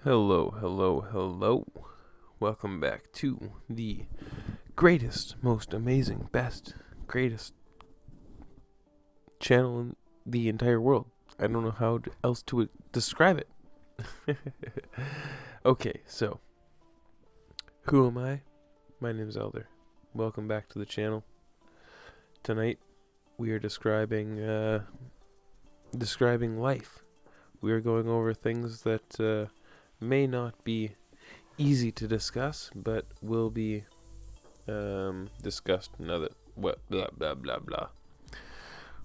Hello, hello, hello. Welcome back to the greatest, most amazing, best, greatest channel in the entire world. I don't know how else to describe it. Okay, so who am I? My name's Elder. Welcome back to the channel. Tonight we are describing life. We are going over things that may not be easy to discuss, but will be discussed another what blah blah blah blah.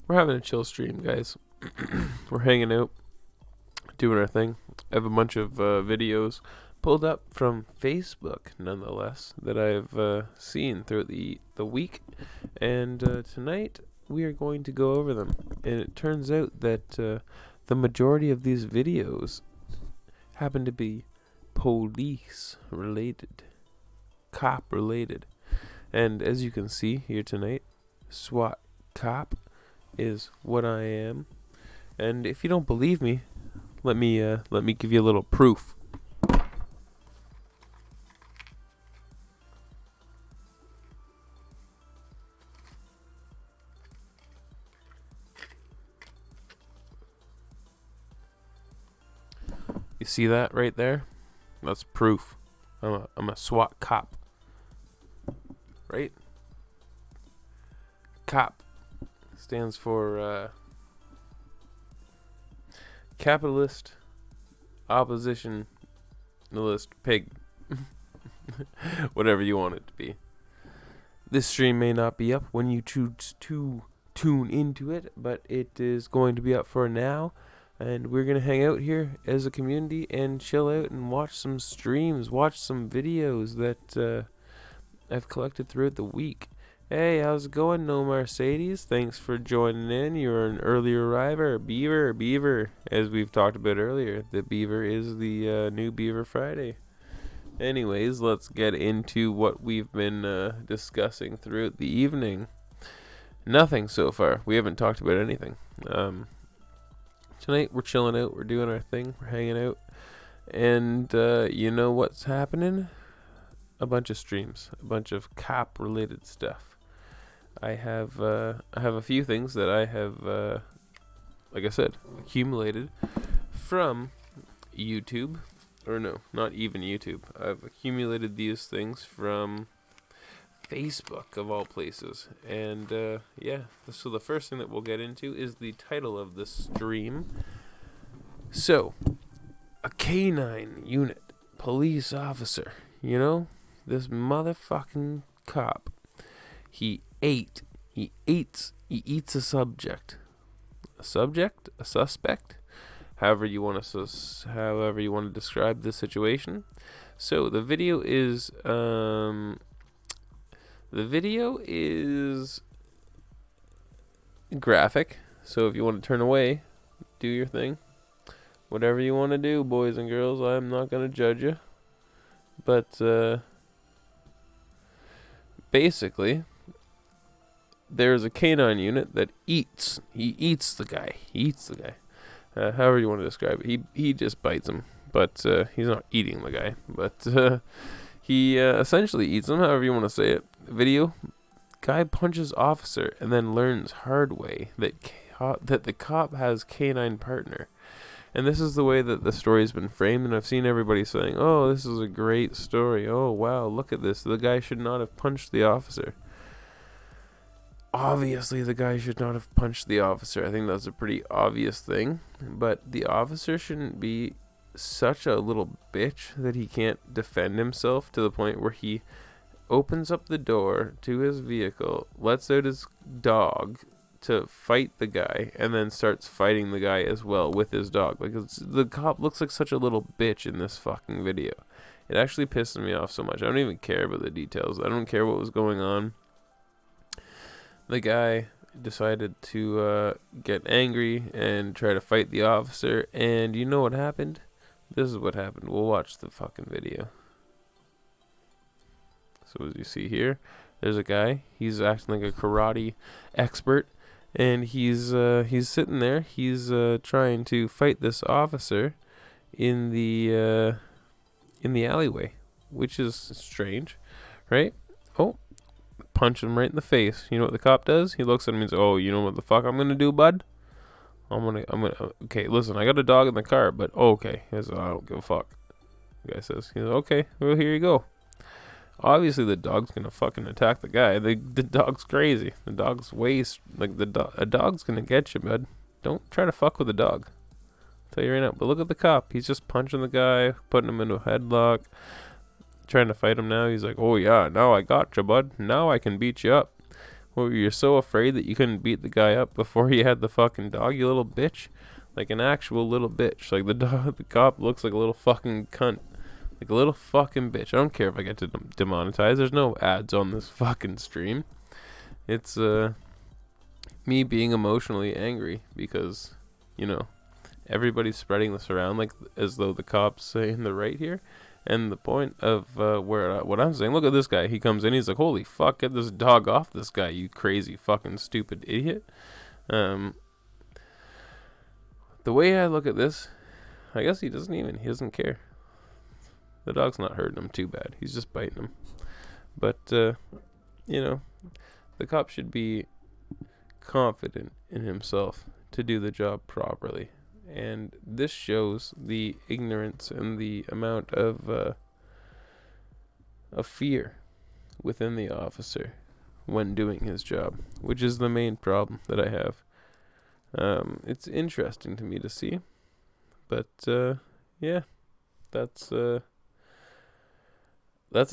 We're having a chill stream, guys. We're hanging out, doing our thing. I have a bunch of videos pulled up from Facebook, nonetheless, that I've seen throughout the week, and tonight we are going to go over them. And it turns out that the majority of these videos happen to be police related, cop related. And as you can see here tonight, SWAT cop is what I am. And if you don't believe me, let me give you a little proof. You see that right there? That's proof. I'm a SWAT cop. Right? COP stands for capitalist oppositionalist pig. Whatever you want it to be. This stream may not be up when you choose to tune into it, but it is going to be up for now. And we're going to hang out here as a community and chill out and watch some streams, watch some videos that I've collected throughout the week. Hey, how's it going, No Mercedes? Thanks for joining in. You're an early arriver. Beaver, as we've talked about earlier. The Beaver is the new Beaver Friday. Anyways, let's get into what we've been discussing throughout the evening. Nothing so far. We haven't talked about anything. Tonight we're chilling out, we're doing our thing, we're hanging out, and you know what's happening? A bunch of streams, a bunch of cop related stuff. I have a few things that I have, like I said, accumulated from YouTube, or no, not even YouTube. I've accumulated these things from Facebook of all places, and yeah. So the first thing that we'll get into is the title of the stream. So, a canine unit police officer, you know, this motherfucking cop. He eats a subject, a suspect, however you want to describe the situation. So the video is graphic, so if you want to turn away, do your thing. Whatever you want to do, boys and girls, I'm not going to judge you. But basically, there's a canine unit that eats. He eats the guy. However you want to describe it. He just bites him, but he's not eating the guy. But he essentially eats him, however you want to say it. Video, guy punches officer and then learns hard way that the cop has canine partner. And this is the way that the story's been framed, and I've seen everybody saying, oh, this is a great story. Oh, wow, look at this. The guy should not have punched the officer. Obviously, the guy should not have punched the officer. I think that's a pretty obvious thing. But the officer shouldn't be such a little bitch that he can't defend himself to the point where he opens up the door to his vehicle, lets out his dog to fight the guy, and then starts fighting the guy as well with his dog. Like, the cop looks like such a little bitch in this fucking video. It actually pisses me off so much. I don't even care about the details. I don't care what was going on. The guy decided to get angry and try to fight the officer, and you know what happened? This is what happened. We'll watch the fucking video. So as you see here, there's a guy. He's acting like a karate expert. And he's sitting there. He's trying to fight this officer in the in the alleyway, which is strange, right? Oh, punch him right in the face. You know what the cop does? He looks at him and says, "Oh, you know what the fuck I'm gonna do, bud? Okay, listen, I got a dog in the car, but okay." He says, "I don't give a fuck." The guy says, "Okay, well, here you go." Obviously, the dog's gonna fucking attack the guy. The dog's crazy. The dog's a dog's gonna get you, bud. Don't try to fuck with a dog. I'll tell you right now. But look at the cop. He's just punching the guy, putting him into a headlock, trying to fight him now. He's like, "Oh yeah, now I got you, bud. Now I can beat you up." Well, you're so afraid that you couldn't beat the guy up before he had the fucking dog, you little bitch. Like an actual little bitch. Like the cop looks like a little fucking cunt. Like a little fucking bitch. I don't care if I get to demonetize. There's no ads on this fucking stream. It's me being emotionally angry because, everybody's spreading this around like as though the cops saying the right here. And the point of what I'm saying, look at this guy. He comes in, he's like, "Holy fuck, get this dog off this guy, you crazy fucking stupid idiot." The way I look at this, I guess he doesn't care. The dog's not hurting him too bad. He's just biting him. But, the cop should be confident in himself to do the job properly. And this shows the ignorance and the amount of fear within the officer when doing his job, which is the main problem that I have. It's interesting to me to see. But, yeah, that's a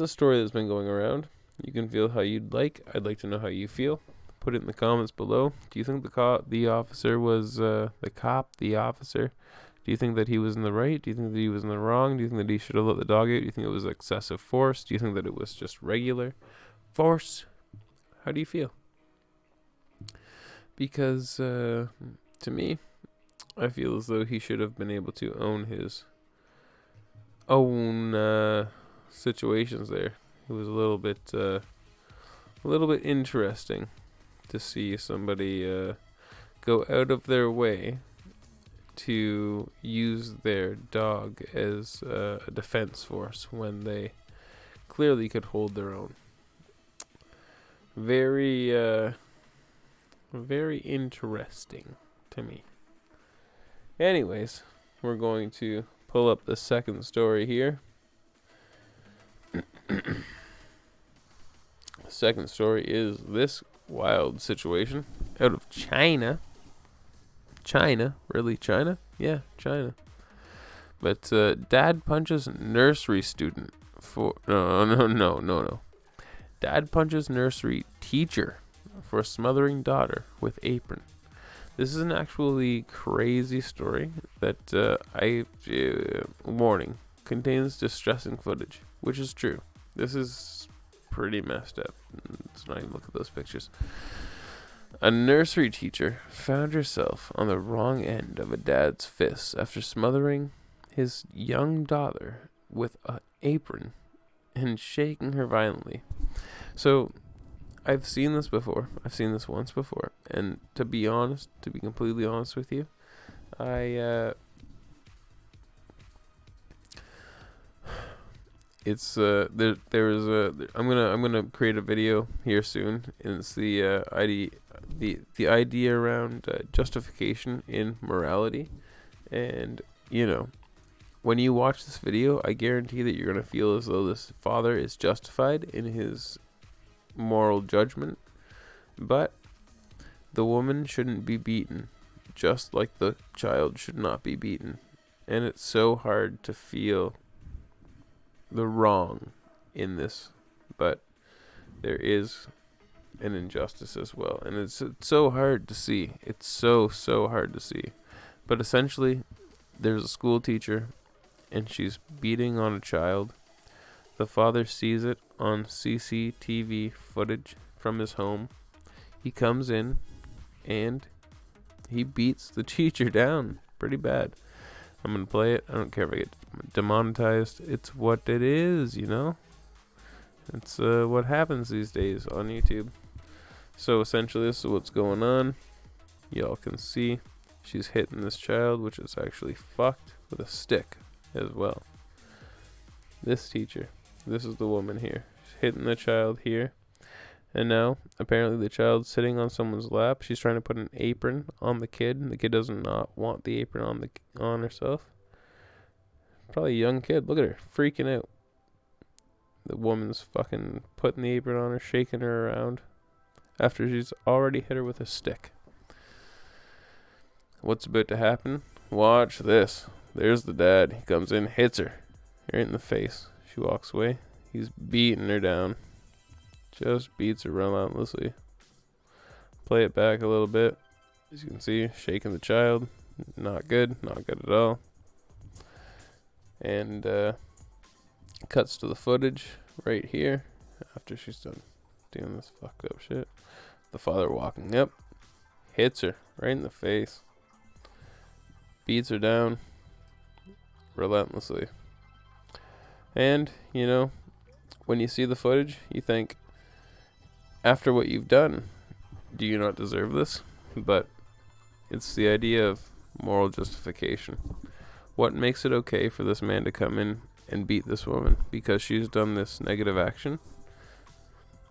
story that's been going around. You can feel how you'd like. I'd like to know how you feel. Put it in the comments below. Do you think the officer was the officer? Do you think that he was in the right? Do you think that he was in the wrong? Do you think that he should have let the dog out? Do you think it was excessive force? Do you think that it was just regular force? How do you feel? Because to me, I feel as though he should have been able to own his own situations there. It was a little bit interesting to see somebody go out of their way to use their dog as a defense force when they clearly could hold their own. Very interesting to me. Anyways, we're going to pull up the second story here. The second story is this wild situation out of China. China? Really, China? Yeah, China. But dad punches nursery student for... No. Dad punches nursery teacher for smothering daughter with apron. This is an actually crazy story that warning, contains distressing footage, which is true. This is pretty messed up. Let's not even look at those pictures. A nursery teacher found herself on the wrong end of a dad's fists after smothering his young daughter with an apron and shaking her violently. So, I've seen this before. I've seen this once before. And to be completely honest with you, it's I'm gonna create a video here soon. And it's the idea around justification in morality, and when you watch this video, I guarantee that you're gonna feel as though this father is justified in his moral judgment, but the woman shouldn't be beaten, just like the child should not be beaten. And it's so hard to feel the wrong in this, but there is an injustice as well, and it's so hard to see. It's so hard to see. But essentially, there's a school teacher, and she's beating on a child. The father sees it on CCTV footage from his home. He comes in, and he beats the teacher down pretty bad. I'm gonna play it. I don't care if I get demonetized. It's what it is, It's what happens these days on YouTube. So essentially, this is what's going on. Y'all can see she's hitting this child, which is actually fucked, with a stick as well. This teacher. This is the woman here. She's hitting the child here. And now, apparently the child's sitting on someone's lap. She's trying to put an apron on the kid. And the kid does not want the apron on herself. Probably a young kid. Look at her. Freaking out. The woman's fucking putting the apron on her, shaking her around. After she's already hit her with a stick. What's about to happen? Watch this. There's the dad. He comes in, hits her. Right in the face. She walks away. He's beating her down. Just beats her relentlessly. Play it back a little bit. As you can see, shaking the child. Not good. Not good at all. And cuts to the footage right here. After she's done doing this fucked up shit. The father walking up. Hits her right in the face. Beats her down. Relentlessly. And, you know, when you see the footage, you think, after what you've done, do you not deserve this? But it's the idea of moral justification. What makes it okay for this man to come in and beat this woman because she's done this negative action?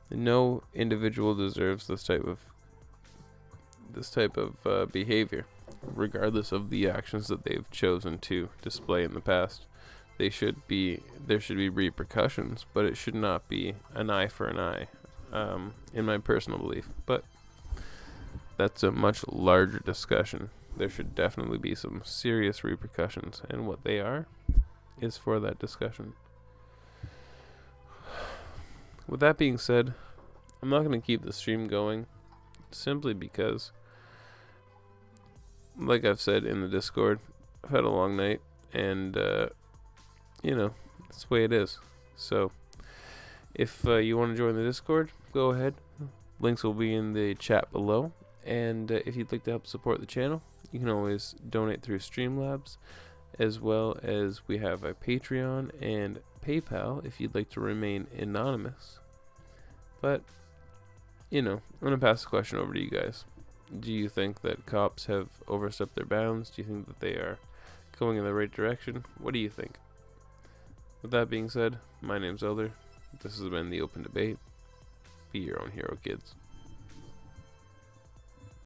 No individual deserves this type of behavior, regardless of the actions that they've chosen to display in the past. There should be repercussions, but it should not be an eye for an eye, in my personal belief. But that's a much larger discussion. There should definitely be some serious repercussions, and what they are is for that discussion. With that being said, I'm not going to keep the stream going, simply because, like I've said in the Discord, I've had a long night, and you know, that's the way it is. So, if you want to join the Discord, go ahead. Links will be in the chat below. And if you'd like to help support the channel, you can always donate through Streamlabs, as well as we have a Patreon and PayPal if you'd like to remain anonymous. But, you know, I'm going to pass the question over to you guys. Do you think that cops have overstepped their bounds? Do you think that they are going in the right direction? What do you think? With that being said, my name's Elder. This has been The Open Debate. Be your own hero, kids.